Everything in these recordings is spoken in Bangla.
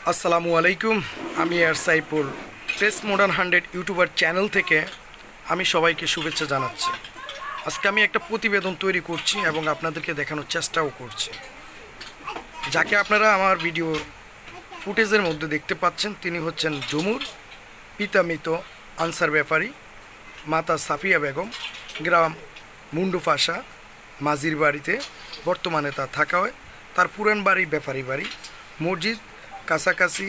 আসসালামু আলাইকুম। আমি সাইফুল টেস মডার্ন 100 ইউটিউবার চ্যানেল থেকে আমি সবাইকে শুভেচ্ছা জানাচ্ছি। আজকে আমি একটা প্রতিবেদন তৈরি করছি এবং আপনাদেরকে দেখানোর চেষ্টাও করছি। যাকে আপনারা আমার ভিডিও ফুটেজের মধ্যে দেখতে পাচ্ছেন তিনি হচ্ছেন ঝুমুর, পিতা মৃত আনসার ব্যাপারী, মাতা সাফিয়া বেগম, গ্রাম মুন্ডুফাশা মাঝির বাড়িতে বর্তমানে তা থাকা হয়। তার পুরান বাড়ি ব্যাপারী বাড়ি, মসজিদ কাছাকাছি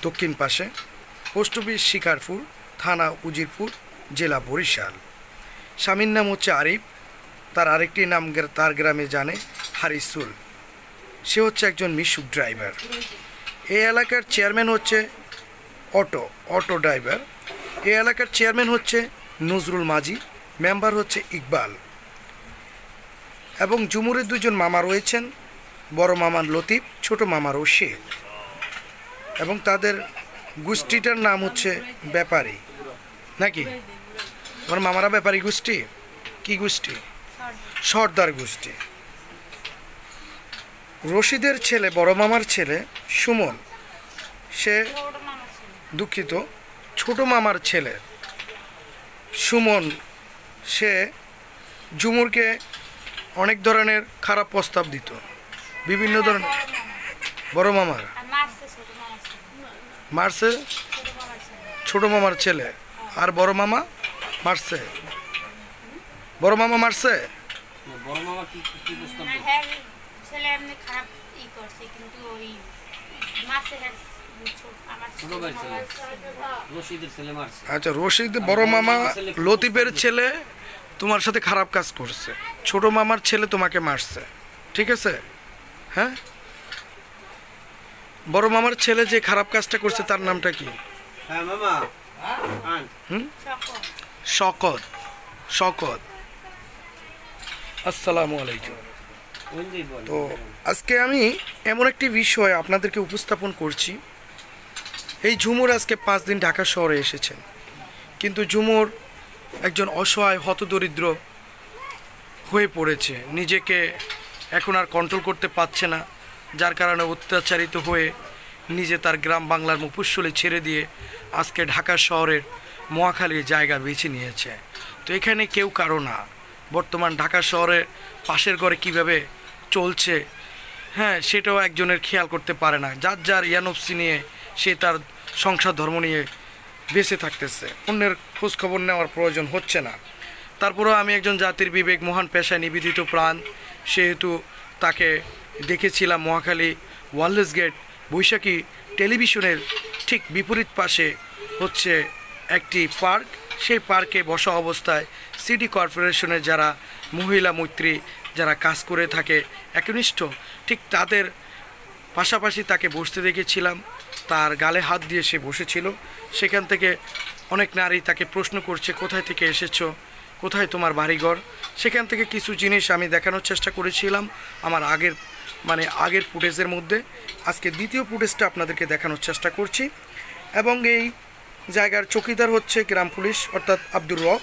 দক্ষিণ পাশে, পোস্ট অফিস শিকারপুর, থানা উজিরপুর, জেলা বরিশাল। স্বামীর নাম হচ্ছে আরিফ, তার আরেকটি নাম তার গ্রামে জানে হারিসুল। সে হচ্ছে একজন মিশুক ড্রাইভার। এই এলাকার চেয়ারম্যান হচ্ছে অটো ড্রাইভার। এই এলাকার চেয়ারম্যান হচ্ছে নজরুল মাঝি, মেম্বার হচ্ছে ইকবাল। এবং ঝুমুরের দুজন মামা রয়েছেন, বড় মামার লতিফ, ছোট মামারও শেখ। এবং তাদের গোষ্ঠীটার নাম হচ্ছে ব্যাপারী, নাকি? আমার মামারা ব্যাপারী গোষ্ঠী। কি গোষ্ঠী? সর্দার গোষ্ঠী। রশিদের ছেলে, বড় মামার ছেলে সুমন, সে দুঃখিত, ছোট মামার ছেলে সুমন, সে ঝুমুরকে অনেক ধরনের খারাপ প্রস্তাব দিত, বিভিন্ন ধরনের। বড় মামার মারছে ছোট মামার ছেলে, আর বড় মামা মারছে। বড় মামা মারছে। আচ্ছা, রশিদ বড় মামা লতিফের ছেলে তোমার সাথে খারাপ কাজ করছে, ছোট মামার ছেলে তোমাকে মারছে, ঠিক আছে? হ্যাঁ, বড় মামার ছেলে যে খারাপ কাজটা করছে তার নামটা কি? শকত। শকত। আসসালামু আলাইকুম। তো আজকে আমি এমন একটি বিষয় আপনাদেরকে উপস্থাপন করছি। এই ঝুমুর আজকে 5 দিন ঢাকা শহরে এসেছেন, কিন্তু ঝুমুর একজন অসহায় হতদরিদ্র হয়ে পড়েছে, নিজেকে এখন আর কন্ট্রোল করতে পারছে না, যার কারণে অত্যাচারিত হয়ে নিজে তার গ্রাম বাংলার মুফস্সলে ছেড়ে দিয়ে আজকে ঢাকা শহরের মহাখালীর জায়গা বেছে নিয়েছে। তো এখানে কেউ কারো না। বর্তমান ঢাকা শহরের পাশের ঘরে কিভাবে চলছে, হ্যাঁ, সেটাও একজনের খেয়াল করতে পারে না। যার যার ইয়ানফসি নিয়ে সে তার সংসার ধর্ম নিয়ে বেঁচে থাকতেছে, অন্যের খোঁজখবর নেওয়ার প্রয়োজন হচ্ছে না। তারপরেও আমি একজন জাতির বিবেক, মহান পেশায় নিবেদিত প্রাণ, সেহেতু তাকে দেখেছিলাম মহাখালী ওয়ারলেস গেট বৈশাখী টেলিভিশনের ঠিক বিপরীত পাশে হচ্ছে একটি পার্ক। সেই পার্কে বসা অবস্থায় সিটি কর্পোরেশনের যারা মহিলা মৈত্রী যারা কাজ করে থাকে একনিষ্ঠ, ঠিক তাদের পাশাপাশি তাকে বসতে দেখেছিলাম। তার গালে হাত দিয়ে সে বসেছিল। সেখান থেকে অনেক নারী তাকে প্রশ্ন করছে, কোথায় থেকে এসেছো, কোথায় তোমার বাড়িঘর। সেখান থেকে কিছু জিনিস আমি দেখানোর চেষ্টা করেছিলাম আমার আগের ফুটেজের মধ্যে। আজকে দ্বিতীয় ফুটেজটা আপনাদেরকে দেখানোর চেষ্টা করছি। এবং এই জায়গার চৌকিদার হচ্ছে গ্রাম পুলিশ অর্থাৎ আব্দুর রব,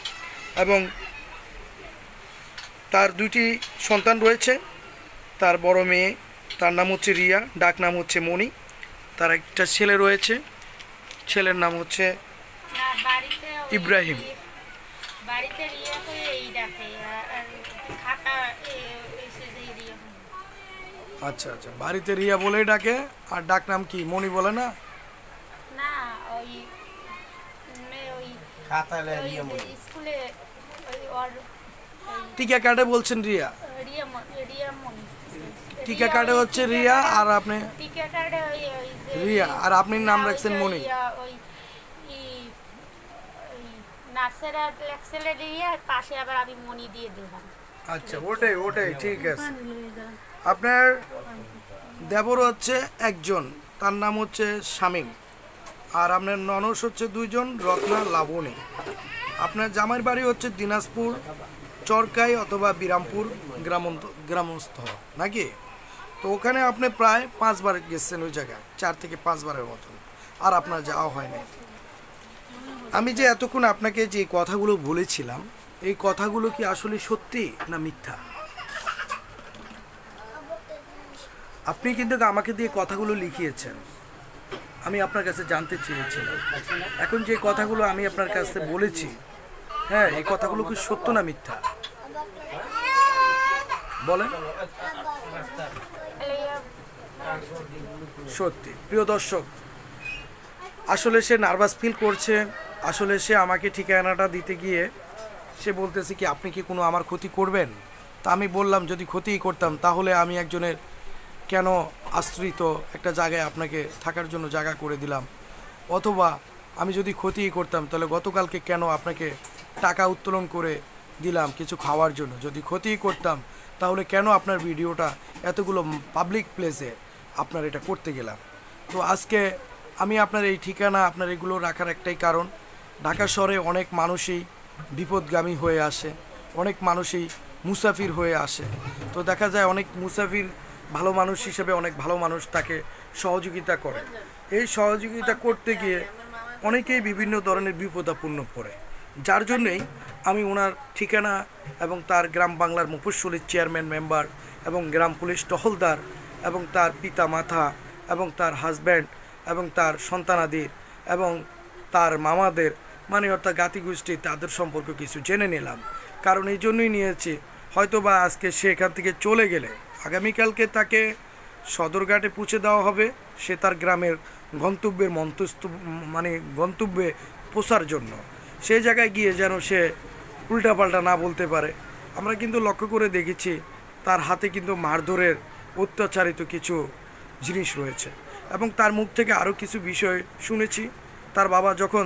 এবং তার 2টি সন্তান রয়েছে। তার বড় মেয়ে, তার নাম হচ্ছে রিয়া, ডাক নাম হচ্ছে মণি। তার একটা ছেলে রয়েছে, ছেলের নাম হচ্ছে ইব্রাহিম। আচ্ছা আচ্ছা, বাড়িতে রিয়া বলেই ডাকে, আর ডাক নাম কি মণি বলে না? টিকা কার্ডে বলছেন রিয়া, টিকা কার্ডে হচ্ছে রিয়া, আর আপনি রিয়া, আর আপনি নাম রাখছেন মণি। আচ্ছা, ওটাই ঠিক আছে। আপনার দেবর হচ্ছে একজন, তার নাম হচ্ছে শামীম, আর আপনার ননস হচ্ছে 2 জন, রত্না, লাবণী। আপনার জামাইয়ের বাড়ি হচ্ছে দিনাজপুর চরকাই অথবা বিরামপুর গ্রামস্থ, নাকি? তো ওখানে আপনি প্রায় 5 বার গেছেন ওই জায়গায়, 4 থেকে 5 বারের মতন, আর আপনার যাওয়া হয়নি। আমি যে এতক্ষণ আপনাকে যে কথাগুলো বলেছিলাম, এই কথাগুলো কি আসলে সত্যি না মিথ্যা? আপনি কিন্তু আমাকে দিয়ে কথাগুলো লিখিয়েছেন, আমি আপনার কাছে জানতে চেয়েছিলাম। এখন যে কথাগুলো আমি আপনার কাছে বলেছি, হ্যাঁ, এই কথাগুলো কি সত্য না মিথ্যা বলেন? সত্যি। প্রিয় দর্শক, আসলে সে নার্ভাস ফিল করছে। আসলে সে আমাকে ঠিকানাটা দিতে গিয়ে সে বলতেছে কি আপনি কি কোনো আমার ক্ষতি করবেন? তা আমি বললাম যদি ক্ষতিই করতাম তাহলে আমি একজনের কেন আশ্রিত একটা জায়গায় আপনাকে থাকার জন্য জায়গা করে দিলাম, অথবা আমি যদি ক্ষতিই করতাম তাহলে গতকালকে কেন আপনাকে টাকা উত্তোলন করে দিলাম কিছু খাওয়ার জন্য। যদি ক্ষতিই করতাম তাহলে কেন আপনার ভিডিওটা এতগুলো পাবলিক প্লেসে আপনার এটা করতে গেলাম। তো আজকে আমি আপনার এই ঠিকানা আপনার এগুলো রাখার একটাই কারণ, ঢাকা শহরে অনেক মানুষই বিপদগামী হয়ে আসে, অনেক মানুষই মুসাফির হয়ে আসে। তো দেখা যায় অনেক মুসাফির ভালো মানুষ হিসেবে অনেক ভালো মানুষ তাকে সহযোগিতা করে। এই সহযোগিতা করতে গিয়ে অনেকেই বিভিন্ন ধরনের বিপদাপন্ন পড়ে, যার জন্যেই আমি ওনার ঠিকানা এবং তার গ্রাম বাংলার মুফস্সলের চেয়ারম্যান মেম্বার এবং গ্রাম পুলিশ টহলদার এবং তার পিতা মাতা এবং তার হাজব্যান্ড এবং তার সন্তানাদির এবং তার মামাদের মানে অর্থাৎ গাতিগোষ্ঠী তাদের সম্পর্কে কিছু জেনে নিলাম। কারণ এই জন্যই নিয়েছি, হয়তো বা আজকে সে এখান থেকে চলে গেলে আগামীকালকে তাকে সদরঘাটে পৌঁছে দেওয়া হবে, সে তার গ্রামের গন্তব্যের গন্তব্যে পৌঁছার জন্য। সেই জায়গায় গিয়ে যেন সে উল্টাপাল্টা না বলতে পারে। আমরা কিন্তু লক্ষ্য করে দেখেছি তার হাতে কিন্তু মারধরের অত্যাচারিত কিছু জিনিস রয়েছে এবং তার মুখ থেকে আরও কিছু বিষয় শুনেছি। তার বাবা যখন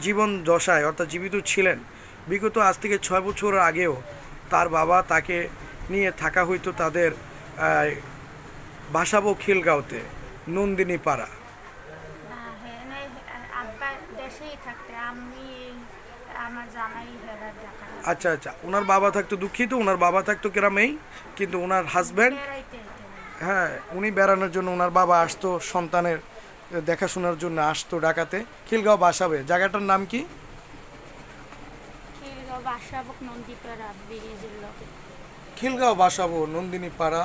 জীবন দশায় অর্থাৎ জীবিত ছিলেন, বিগত আজ থেকে 6 বছর আগেও তার বাবা তাকে নিয়ে থাকা হইতো তাদের বাসাবো খিলগাঁওতে নন্দিনী পাড়া। আচ্ছা আচ্ছা, ওনার বাবা থাকতো, দুঃখিত, ওনার বাবা থাকতো গ্রামেই, কিন্তু ওনার হাজব্যান্ড, হ্যাঁ, উনি বেড়ানোর জন্য ওনার বাবা আসতো, সন্তানের দেখাশোনার জন্য আসতো ঢাকাতে। খিলগাঁও বাসাবে, জায়গাটার নাম কি? খিলগাঁও বাসাবো নন্দিনী পাড়া,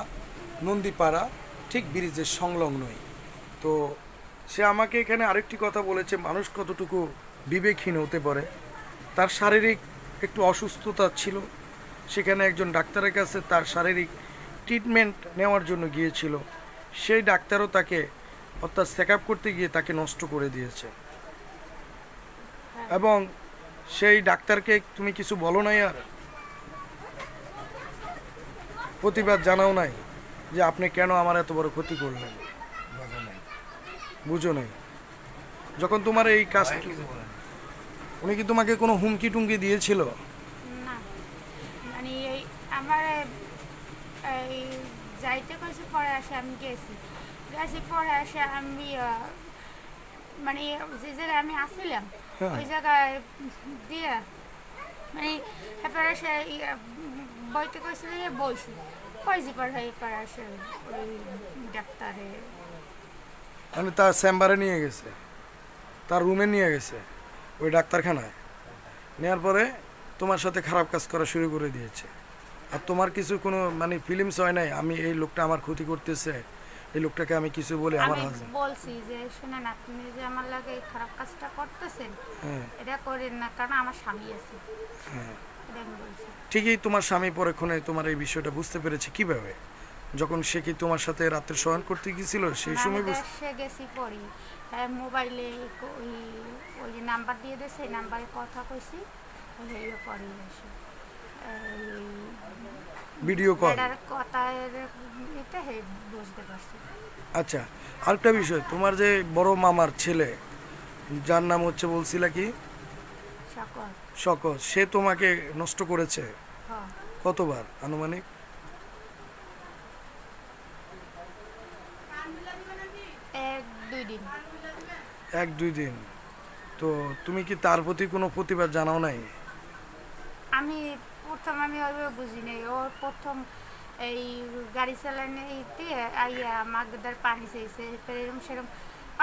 নন্দীপাড়া, ঠিক ব্রিজের সংলগ্নই। তো সে আমাকে এখানে আরেকটি কথা বলেছে, মানুষ কতটুকু বিবেকহীন হতে পারে। তার শারীরিক একটু অসুস্থতা ছিল, সেখানে একজন ডাক্তারের কাছে তার শারীরিক ট্রিটমেন্ট নেওয়ার জন্য গিয়েছিল। সেই ডাক্তারও তাকে অর্থাৎ চেক আপ করতে গিয়ে তাকে নষ্ট করে দিয়েছে। এবং সেই ডাক্তারকে তুমি কিছু বলো নাই, আর প্রতিবাদ জানাও নাই যে আপনি কেন আমার এত বড় ক্ষতি করলেন? বুঝো নাই। যখন তোমার এই কাজ, উনি কি তোমাকে কোনো হুমকি টুমকি দিয়েছিল? না, মানে আমার যাইতে কইছে, পরে আসে আমি গেছি, পরে আসে আমি মানে যে জায়গায় আমি আসছিলাম ওই জায়গায় দিয়ে মানে এরপরে সে বইতে কইছিল বইছি কইছি, পরে এরপরে আসে ওই ডাক্তারে মানে তার চেম্বারে নিয়ে গেছে, তার রুমে নিয়ে গেছে ওই ডাক্তারখানায়। নেওয়ার পরে তোমার সাথে খারাপ কাজ করা শুরু করে দিয়েছে। আর তোমার কিছু কোনো মানে ফিলিংস হয় নাই আমি এই লোকটা আমার ক্ষতি করতেছে, এই লোকটাকে আমি কিছু বলে আমার হাজবেন্ড বলছি যে শুনেন আপনি যে আমার লাগে এই খারাপ কাজটা করতেছেন এটা করেন না, কারণ আমার স্বামী আছে। হ্যাঁ, এটা আমি বলছি। ঠিকই, তোমার স্বামী পরক্ষণে তোমার এই বিষয়টা বুঝতে পেরেছে কিভাবে? যখন সে কি তোমার সাথে রাত্রে শয়ন করতে গিয়েছিল সেই সময় সে গেছি পরে মোবাইলে ওই যে নাম্বার দিয়ে দিয়েছে, এই নাম্বারে কথা কইছি, পরে এসে ভিডিও কল বুঝতে পারছি। আচ্ছা, আরেকটা বিষয়, তোমার যে বড় মামার ছেলে যার নাম হচ্ছে বলছিলা কি শকত, সে তোমাকে নষ্ট করেছে কতবার আনুমানিক? এক দুই দিন। তো তুমি কি তার প্রতি কোনো প্রতিবাদ জানাও নাই? আমি ওইভাবে বুঝি নাই। ওর প্রথম এই গাড়ি চালানোতে আইয়া মাগদার পানি চেয়েছে, এরকম সেরকম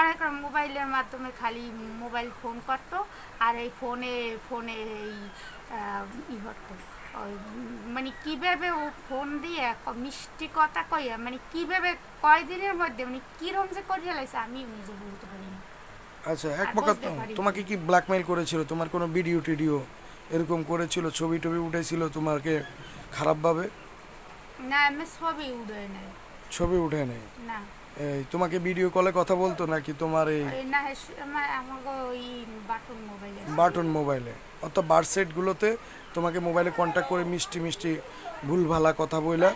অনেক মোবাইলের মাধ্যমে খালি মোবাইল ফোন করতো, আর এই ফোনে এই হতো ওই মানে কীভাবে ও ফোন দিয়ে মিষ্টি কথা কইয়া মানে কীভাবে কয়দিনের মধ্যে মানে কীরকম যে করিয়া লাগছে আমি নিজে বলতে পারি না। আচ্ছা, এক আর প্রকার বুঝতে পারি। তোমাকে কি ব্ল্যাকমেইল করেছিল? তোমার কোনো ভিডিও টিডিও এরকম করেছিল, ছবি টবি উঠেছিল তোমাকে খারাপভাবে? না আমি ছবি উড়ে নেই। ছবি উঠে নেই? না এই তোমাকে ভিডিও কলে কথা বলতো নাকি তোমার এই ওই না আমাকে ওই বাটন মোবাইল আছে। বাটন মোবাইলে? অর্থাৎ বার সেটগুলোতে তোমাকে মোবাইলে কন্ট্যাক্ট করে মিষ্টি মিষ্টি ভুলভালা কথা বইলা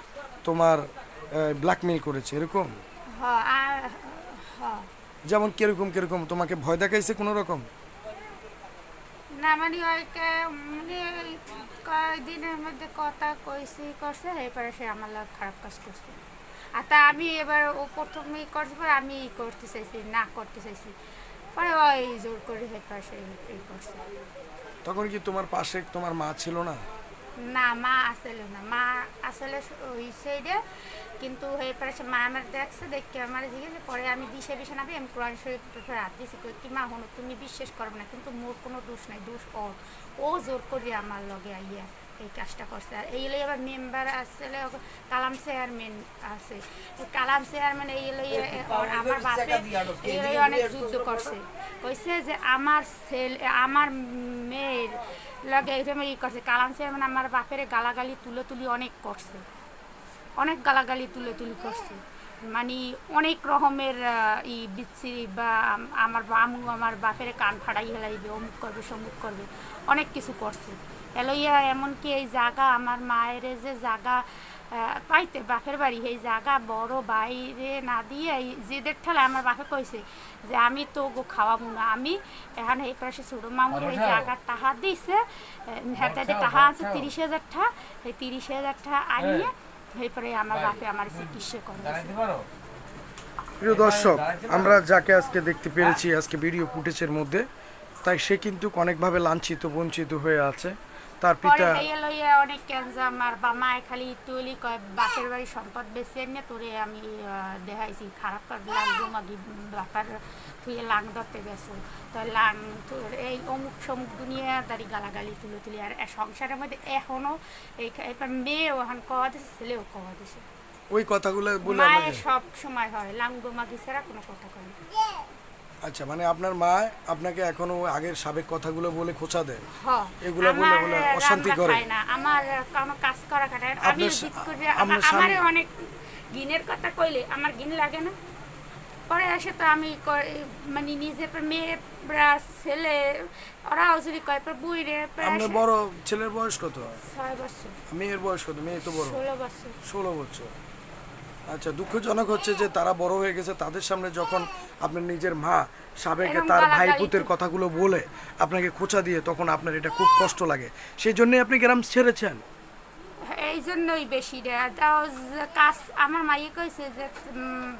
তোমার ব্ল্যাকমেইল করেছে এরকম? হ্যাঁ আর হ্যাঁ যেমন কিরকম কিরকম তোমাকে ভয় দেখাইছে কোনো রকম? না মানে ওইকে মানে ওই কয়েকদিনের মধ্যে কথা কইছি করছে এরপরে সে আমার লাগে খারাপ কাজ করছে। আর তা আমি এবার ও প্রথমেই করছে পরে আমি করতে চাইছি না করতে চাইছি পরে ওই জোর করে এরপরে সে এই করছে। তখন কি তোমার পাশে তোমার মা ছিল না? না মা আসলে না, মা আসলে ওই সাইডে, কিন্তু এরপরে সে মা আমার দেখছে দেখে আমার জিজ্ঞেস পরে আমি দিশে বিষে নাবি আমি কোরআন শরীফ হাত দিয়েছি কি মা হনো তুমি বিশ্বাস করবে না কিন্তু মোর কোনো দোষ নাই, দোষ ওর, ও জোর করে আমার লগে আইয়া এই কাজটা করছে। আর এই লই আবার মেম্বার আসলে কালাম চেয়ারম্যান আছে, কালাম চেয়ারম্যান এই লই আমার বাপে এই লই অনেক যুদ্ধ করছে, কইছে যে আমার ছেলে আমার মেয়ের লগে এইরকম ই করছে। কালাম চেয়ারম্যান আমার বাপের গালাগালি তুলে তুলি অনেক করছে, অনেক গালাগালি তুলে তুলি করছে, মানে অনেক রকমের ই বিচ্ছিরি বা আমার আমু আমার বাপের কান ফাড়াই হেলাইবে, অমুক করবে সমুক করবে, অনেক কিছু করছে। এলইয়া এমনকি এই জায়গা আমার মায়ের যে জায়গা পাইতে বাপের বাড়ি এই জায়গা বড় বাইরে না দিয়ে যেদের ঠেলা আমার বাপে কইছে যে আমি তো গো খাওয়াবো না, আমি এখানে এই পাশে ছোটো মামুর এই জায়গার টাকা দিয়েছে, হাতে টাকা আছে 30,000 টাকা, এই 30,000 টাকা আনিয়ে এরপরে আমার বাপে আমার চিকিৎসা করে। প্রিয় দর্শক, আমরা যাকে আজকে দেখতে পেরেছি আজকে ভিডিও ফুটেজের মধ্যে, তাই সে কিন্তু অনেকভাবে লাঞ্ছিত বঞ্চিত হয়ে আছে। তার পিতা অনেক ক্যান্সার আমার বা মায় খালি তুলি কয় বাপের বাড়ি সম্পদ বেশি এনে তোরে আমি দেখাইছি খারাপ কাজ লাং জমাগি বাপার তুই লাং ধরতে গেছো তো লাং তোর এই অমুক সমুক দুনিয়াদারি গালাগালি তুলে তুলি। আর সংসারের মধ্যে এখনো এই মেয়ে ওখান কওয়া দিছে ছেলেও কওয়া দিছে, ওই কথাগুলো বলে মায়ের সব সময় হয় লাং জমাগি ছাড়া কোনো কথা কয় না। আচ্ছা, মানে আপনার মা আপনাকে এখনো আগের সাবেক কথাগুলো বলে খোঁচা দেয়, হ্যাঁ এগুলো বলে বলে অশান্তি করে না, আমার কোনো কাজ করা কাটায় আমি জিদ করে আমার অনেক গিনের কথা কইলে আমার গিন লাগে না, পরে এসে তো আমি মানে নিজে মেয়ে ছেলে ওরাও যদি কয় বুই রে। আপনার বড় ছেলের বয়স কত? 6 বছর। মেয়ের বয়স কত? মেয়ে তো বড় 16 বছর। 16 বছর। আচ্ছা, দুঃখজনক হচ্ছে যে তারা বড় হয়ে গেছে, তাদের সামনে যখন আপনার নিজের মা সাবেকে তার ভাই পুতের কথাগুলো বলে আপনাকে খোঁচা দিয়ে তখন আপনার এটা খুব কষ্ট লাগে, সেই জন্যই আপনি গ্রাম ছেড়েছেন? এই জন্যই বেশি কাজ আমার মাইয়ে কইছে যে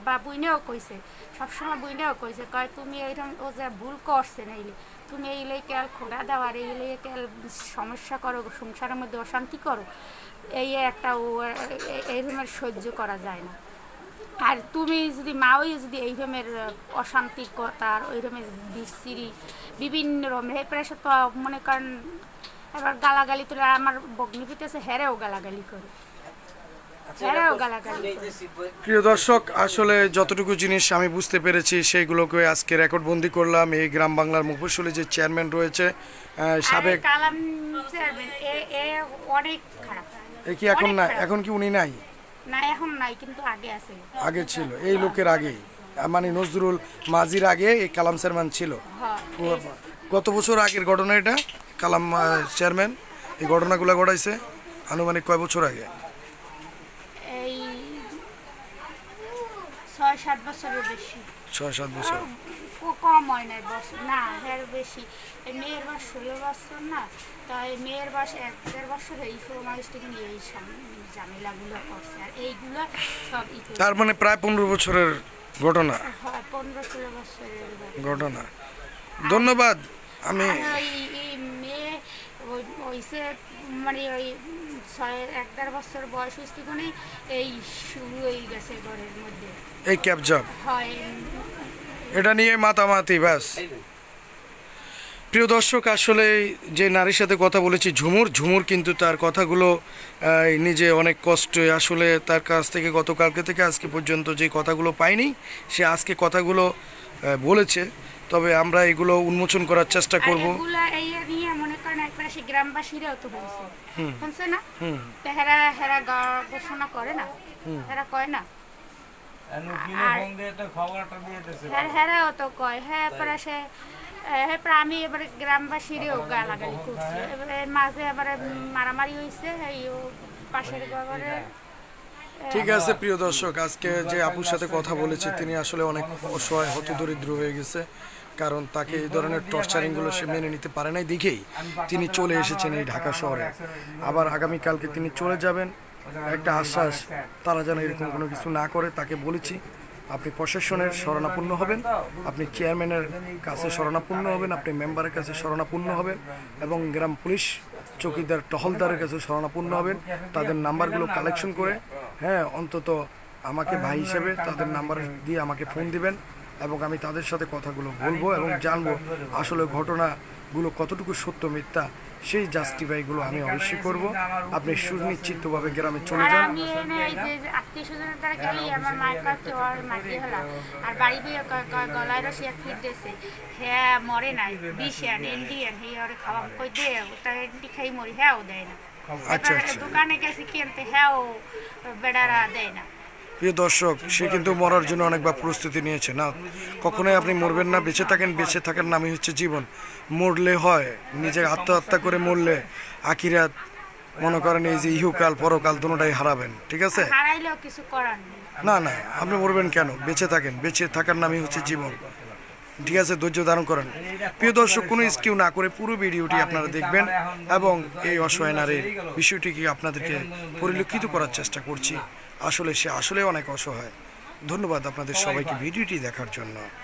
বা বুইনেও কইছে সবসময় বুইনেও কইছে কয় তুমি এইরকম ও যে ভুল করছে নাইলে তুমি এইলে কেল খোঁড়া দাও আর এইলে কেল সমস্যা করো সংসারের মধ্যে অশান্তি করো, এই একটা ও এইরকমের সহ্য করা যায় না। আর তুমি যদি মাওই যদি এইরকমের অশান্তিকতার ওইরকমের বিশ্রী বিভিন্ন রকমের এরপরে সে তো মনে করেন এবার গালাগালি তুলে আমার বগ্নি পিতেছে হেরেও গালাগালি করে, হেরেও গালাগালি করে। প্রিয় দর্শক, আসলে যতটুকু জিনিস আমি বুঝতে পেরেছি সেইগুলোকে আজকে রেকর্ডবন্দি করলাম। এই গ্রাম বাংলার মুফস্বলী যে চেয়ারম্যান রয়েছে সাবেক কালাম চেয়ারম্যান এ অনেক খারাপ। এ কি এখন না? এখন কি উনি নাই? না এখন নাই, কিন্তু আগে আছে, আগে ছিল এই লোকের আগেই, মানে নজরুল মাঝির আগে এই কালাম চেয়ারম্যান ছিল। কত বছর আগের ঘটনা এটা? কালাম চেয়ারম্যান এই ঘটনাগুলো ঘটাইছে আনুমানিক কয় বছর আগে? এই 6-7 বছরের বেশি। 6-7 বছর কম হয় না বছর না, এর বেশি। এই মেয়ের বয়স 16 বছর না, তাই মেয়ের বয়স 1-1.5 বছর এই সময় থেকে নিয়ে এই ঝামেলাগুলো করছে। আর এইগুলো সব তার মানে প্রায় 15 বছরের ঘটনা। হয় 15-16 বছরের ঘটনা। ধন্যবাদ। আমি এই মেয়ে ওইসে মানে ওই 1-1.5 বছর বয়স হচ্ছে কোনে এই শুরু হয়ে গেছে ঘরের মধ্যে এই ক্যাপজাব হয়, এটা নিয়ে মাতামাতি ব্যাস। প্রিয় দর্শক, আসলে যে নারীর সাথে কথা বলেছি ঝুমুর কিন্তু তার কথাগুলো নিজে অনেক কষ্টে, আসলে তার কাছ থেকে গতকালকে থেকে আজকে পর্যন্ত যে কথাগুলো পাইনি সে আজকে কথাগুলো বলেছে তবে আমরা এগুলো উন্মোচন করার চেষ্টা করব। এগুলা এই নিয়ে মনে করেন একবার সে গ্রামবাসীরাও তো বলছে শুনছে না, হুম হেরা হেরা ঘোষণা করে না, হেরা কয় না, হেরাও তো কয়। হ্যাঁ পরে সে এরপরে আমি এবারে গ্রামবাসীরও গালাগালি করছি, এবারে মাঝে এবারে মারামারি হয়েছে এই পাশের ঘরে। ঠিক আছে প্রিয় দর্শক, আজকে যে আপুর সাথে কথা বলেছি তিনি আসলে অনেক অসহায় হতদরিদ্র হয়ে গেছে, কারণ তাকে এই ধরনের টর্চারিংগুলো সে মেনে নিতে পারে নাই দেখেই তিনি চলে এসেছেন এই ঢাকা শহরে। আবার আগামীকালকে তিনি চলে যাবেন, একটা আশ্বাস তারা যেন এরকম কোনো কিছু না করে তাকে বলেছি। আপনি প্রশাসনের শরণাপন্ন হবেন, আপনি চেয়ারম্যানের কাছে শরণাপন্ন হবেন, আপনি মেম্বারের কাছে শরণাপন্ন হবেন এবং গ্রাম পুলিশ চৌকিদার টহলদারের কাছে শরণাপন্ন হবেন। তাদের নাম্বারগুলো কালেকশন করে হ্যাঁ অন্তত আমাকে ভাই হিসেবে তাদের নাম্বার দিয়ে আমাকে ফোন দিবেন এবং আমি তাদের সাথে কথাগুলো বলবো এবং জানবো আসলে ঘটনাগুলো কতটুকু সত্য মিথ্যা, সেই জাস্টিফাইগুলো আমি অবশ্যই করব। আপনি সুনিশ্চিতভাবে গ্রামে চলে যান। আমি এই যে আত্মীয় স্বজনের দ্বারা গেলি আমার মায়ের কাছে ওর মাটি হলা আর বাড়ি দিয়ে গলায় রসি এক ফিট দিয়েছে, হ্যাঁ মরে নাই বিশিয়ান ইন্ডিয়ান হে ওরে খাওয়া কই দে ওটা এন্টি খাই মরি, হ্যাঁও দেয় না। আচ্ছা আচ্ছা দোকানে গেছি কিনতে, হ্যাঁও বেড়ারা দেয় না। প্রিয় দর্শক, সে কিন্তু মরার জন্য অনেকবার প্রস্তুতি নিয়েছে না। কখনোই আপনি মরবেন না, বেঁচে থাকেন, বেঁচে থাকার নামই হচ্ছে জীবন। মরলে হয় নিজে আত্মহত্যা করে মরলে আখিরাত মনে করেন এই যে ইহুকাল পরকাল দুটোটাই হারাবেন, ঠিক আছে? হারাইলেও কিছু করার নেই। না না, আপনি মরবেন কেন? বেঁচে থাকেন, বেঁচে থাকার নামই হচ্ছে জীবন, ঠিক আছে? ধৈর্য ধারণ করেন। প্রিয় দর্শক, কোনো স্কিউ না করে পুরো ভিডিওটি আপনারা দেখবেন এবং এই অসহায় নারীর বিষয়টিকে আপনাদেরকে পরিলক্ষিত করার চেষ্টা করছি। আসলে সে আসলে অনেক অসহায়। ধন্যবাদ আপনাদের সবাইকে ভিডিওটি দেখার জন্য।